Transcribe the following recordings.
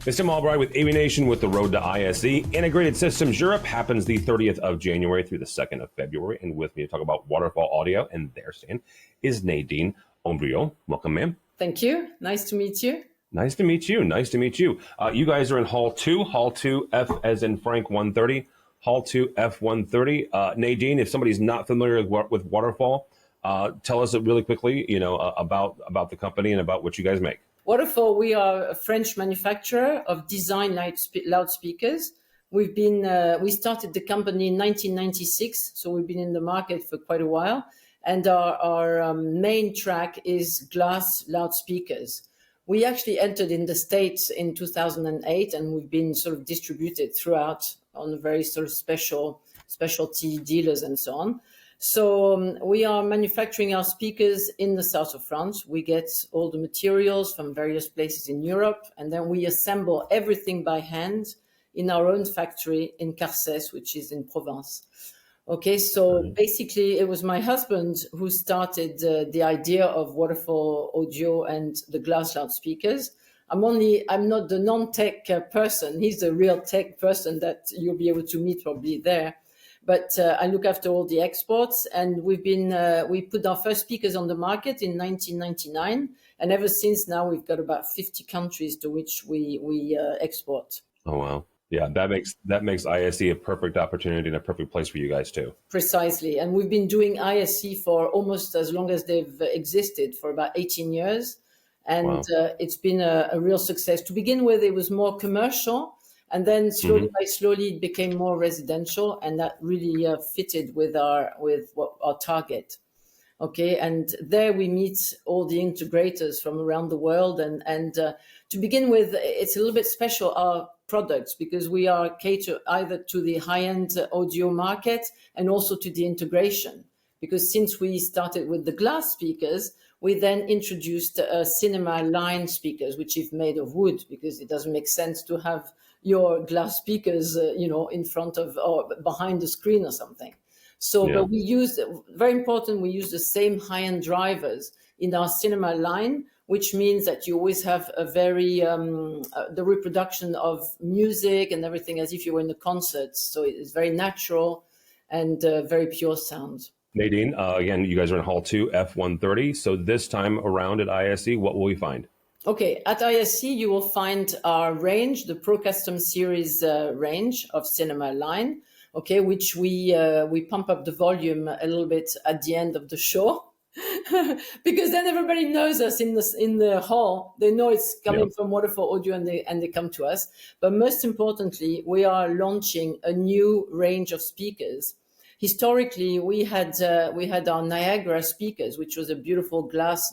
It's Tim Aubriot with AVNation with the Road to ISE. Integrated Systems Europe happens the 30th of January through the 2nd of February. And with me to talk about Waterfall Audio and their stand is Nadine Aubriot. Welcome, ma'am. Thank you. Nice to meet you. Nice to meet you. Nice to meet you. You guys are in Hall 2, F as in Frank 130, Hall 2, F 130. Nadine, if somebody's not familiar with Waterfall, tell us really quickly, about the company and about what you guys make. Waterfall, we are a French manufacturer of design loudspeakers. We started the company in 1996, so we've been in the market for quite a while. And our main track is glass loudspeakers. We actually entered in the States in 2008, and we've been sort of distributed throughout on very sort of specialty dealers and so on. So we are manufacturing our speakers in the south of France. We get all the materials from various places in Europe, and then we assemble everything by hand in our own factory in Carcès, which is in Provence. Okay, so basically it was my husband who started the idea of Waterfall Audio and the glass loudspeakers. I'm not the non-tech person. He's the real tech person that you'll be able to meet probably there. But I look after all the exports, and we put our first speakers on the market in 1999, and ever since now we've got about 50 countries to which we export. Oh wow, yeah, that makes ISE a perfect opportunity and a perfect place for you guys too. Precisely, and we've been doing ISE for almost as long as they've existed, for about 18 years, and wow. It's been a real success. To begin with, it was more commercial. And then slowly by slowly, it became more residential, and that really fitted with our target. Okay, and there we meet all the integrators from around the world. And to begin with, it's a little bit special, our products, because we are cater either to the high-end audio market and also to the integration. Because since we started with the glass speakers, we then introduced cinema line speakers, which is made of wood, because it doesn't make sense to have your glass speakers, in front of or behind the screen or something. So, yeah. But we use, very important, we use the same high-end drivers in our cinema line, which means that you always have a very, the reproduction of music and everything as if you were in a concert. So it's very natural and very pure sound. Nadine, again, you guys are in Hall 2, F 130. So this time around at ISE, what will we find? Okay, at ISE, you will find our range, the Pro Custom Series range of cinema line, okay, which we pump up the volume a little bit at the end of the show, because then everybody knows us in the hall. They know it's coming from Waterfall Audio, and they come to us. But most importantly, we are launching a new range of speakers. Historically, we had our Niagara speakers, which was a beautiful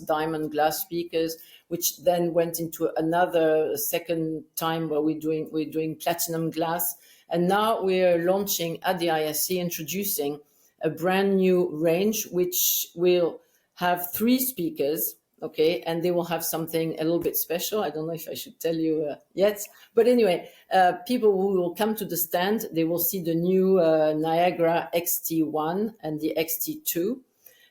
diamond glass speakers, which then went into another second time where we're doing platinum glass. And now we're launching at the ISE, introducing a brand new range, which will have 3 speakers, okay, and they will have something a little bit special. I don't know if I should tell you yet, but anyway, people who will come to the stand, they will see the new Niagara XT1 and the XT2.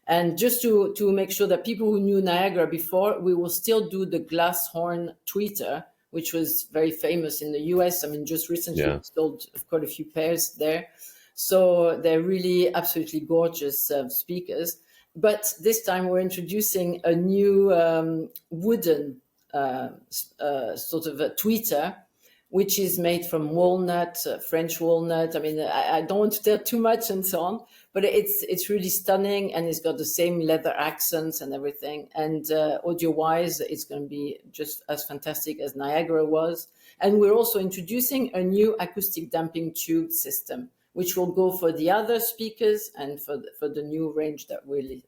And just to make sure that people who knew Niagara before, we will still do the glass horn tweeter, which was very famous in the US. I mean, just recently sold quite a few pairs there. So they're really absolutely gorgeous speakers. But this time we're introducing a new wooden sort of a tweeter, which is made from walnut, French walnut. I mean, I don't want to tell too much and so on, but it's really stunning, and it's got the same leather accents and everything. And audio-wise, it's going to be just as fantastic as Niagara was. And we're also introducing a new acoustic damping tube system, which will go for the other speakers and for the new range that we're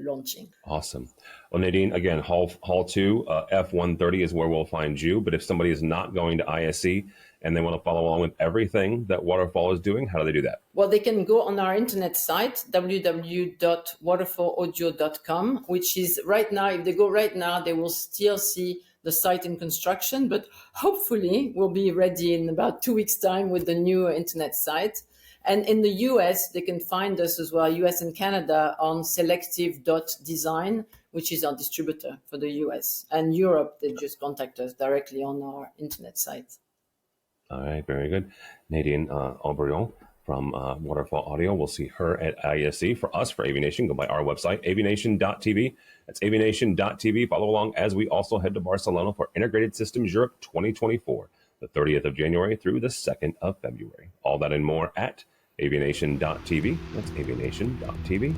launching. Awesome. Well, Nadine, again, Hall 2, F 130 is where we'll find you. But if somebody is not going to ISE and they want to follow along with everything that Waterfall is doing, how do they do that? Well, they can go on our internet site, www.waterfallaudio.com, which is right now, if they go right now, they will still see the site in construction, but hopefully we'll be ready in about 2 weeks' time with the new internet site. And in the US, they can find us as well, US and Canada, on selective.design, which is our distributor for the US. And Europe, they just contact us directly on our internet site. All right, very good. Nadine Aubriot from Waterfall Audio. We'll see her at ISE. For us, for AVNation, go by our website, avnation.tv. That's avnation.tv. Follow along as we also head to Barcelona for Integrated Systems Europe 2024, the 30th of January through the 2nd of February. All that and more at avnation.tv. That's avnation.tv.